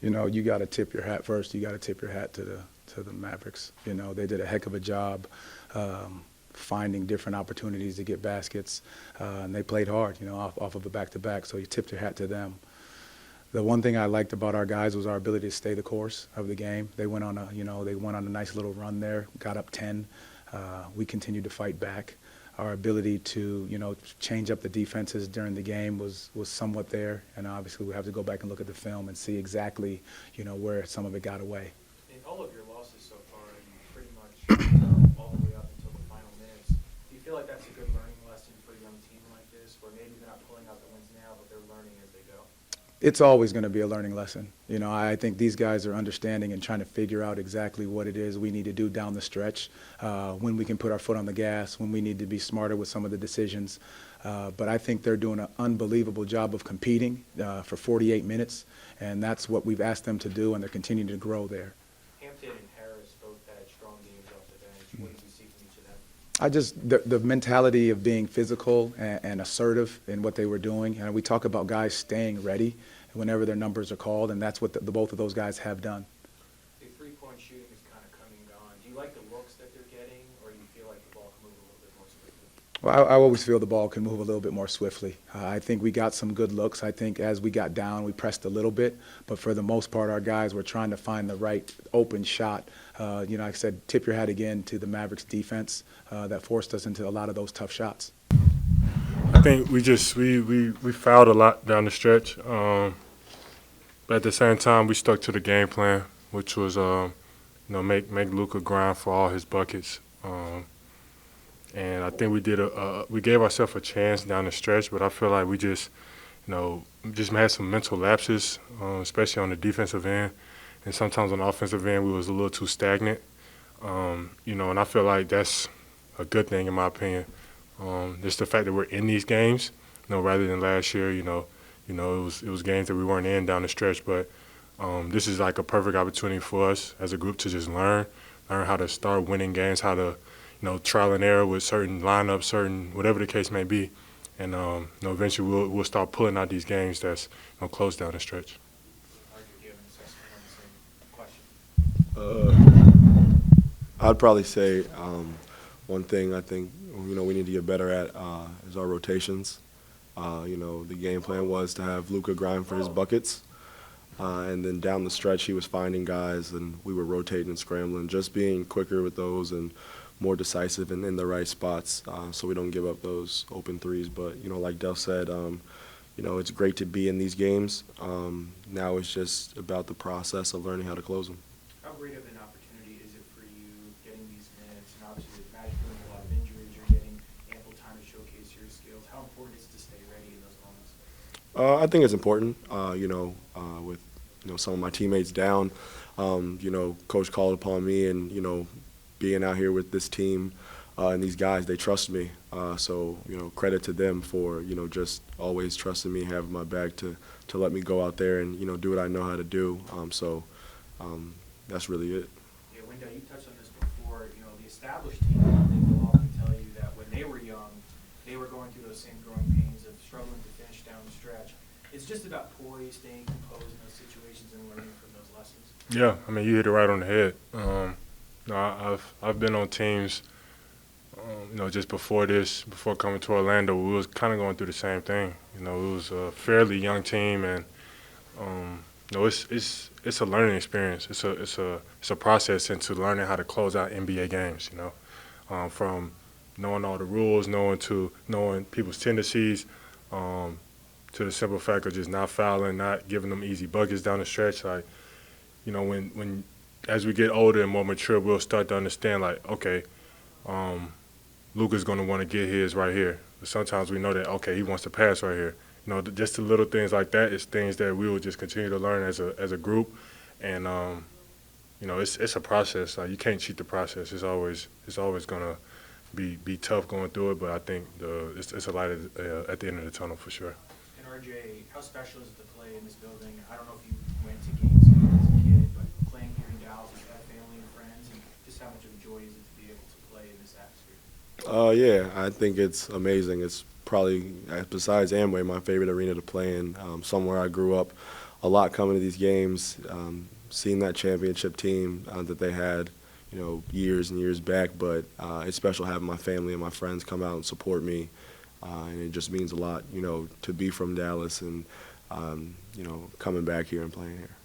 You got to tip your hat first. You got to tip your hat to the Mavericks. They did a heck of a job finding different opportunities to get baskets, and they played hard, off of a back-to-back. So you tipped your hat to them. The one thing I liked about our guys was our ability to stay the course of the game. They went on a nice little run there, got up 10. We continued to fight back. Our ability to, change up the defenses during the game was somewhat there, and obviously we have to go back and look at the film and see exactly, where some of it got away. In all of your losses so far, you pretty much all the way up until the final minutes. Do you feel like that's a good learning lesson for a young team like this, where maybe they're not pulling out the wins now, but they're learning as they go? It's always going to be a learning lesson. I think these guys are understanding and trying to figure out exactly what it is we need to do down the stretch, when we can put our foot on the gas, when we need to be smarter with some of the decisions. But I think they're doing an unbelievable job of competing for 48 minutes, and that's what we've asked them to do, and they're continuing to grow there. Hampton and Harris both had strong games off the bench. What did you see from each of them? The mentality of being physical and assertive in what they were doing. And we talk about guys staying ready whenever their numbers are called, and that's what both of those guys have done. The three-point shooting is kind of coming and gone. Do you like the looks that they're getting, or do you feel like the ball can move a little bit more swiftly? Well, I always feel the ball can move a little bit more swiftly. I think we got some good looks. I think as we got down, we pressed a little bit, but for the most part, our guys were trying to find the right open shot. Like I said, tip your hat again to the Mavericks defense that forced us into a lot of those tough shots. I think we fouled a lot down the stretch, but at the same time we stuck to the game plan, which was make Luka grind for all his buckets, and I think we gave ourselves a chance down the stretch, but I feel like we just had some mental lapses, especially on the defensive end, and sometimes on the offensive end we was a little too stagnant, and I feel like that's a good thing in my opinion. Just the fact that we're in these games, rather than last year, it was games that we weren't in down the stretch. But this is like a perfect opportunity for us as a group to just learn how to start winning games, how to, trial and error with certain lineups, certain whatever the case may be, and eventually we'll start pulling out these games that's close down the stretch. Do you have an assessment on the same question? I'd probably say one thing I think we need to get better at is our rotations. The game plan was to have Luka grind for his buckets, and then down the stretch he was finding guys, and we were rotating and scrambling, just being quicker with those and more decisive and in the right spots, so we don't give up those open threes. But like Del said, it's great to be in these games. Now it's just about the process of learning how to close them. How great of an opportunity is it for you getting these minutes? And obviously with Magic doing a lot of injuries, you're getting ample time to showcase your skills. How important is it to stay ready in those moments? I think it's important, with some of my teammates down. Coach called upon me, and being out here with this team and these guys, they trust me. So credit to them for just always trusting me, having my back to let me go out there and do what I know how to do. That's really it. Yeah, Wendell, you touched on this before. The established team, I think, will often tell you that when they were young, they were going through those same growing pains of struggling to finish down the stretch. It's just about poise, staying composed in those situations, and learning from those lessons. Yeah, you hit it right on the head. I've been on teams, just before coming to Orlando, we was kind of going through the same thing. It was a fairly young team, and it's a learning experience. It's a process into learning how to close out NBA games. From knowing all the rules, knowing people's tendencies, to the simple fact of just not fouling, not giving them easy buckets down the stretch. Like, when as we get older and more mature, we'll start to understand, like, okay, Luka's going to want to get his right here. But sometimes we know that, okay, he wants to pass right here. Just the little things like that is things that we will just continue to learn as a group. And, it's a process. Like, you can't cheat the process. It's always going to be tough going through it, but I think it's a light at the end of the tunnel for sure. And RJ, how special is it to play in this building? I don't know if you went to games here as a kid, but playing here in Dallas with that family and friends, and just how much of a joy is it to be able to play in this atmosphere? Yeah, I think it's amazing. It's probably, besides Amway, my favorite arena to play in, somewhere I grew up. a lot coming to these games. Seeing that championship team that they had, years and years back. But it's special having my family and my friends come out and support me, and it just means a lot, to be from Dallas and coming back here and playing here.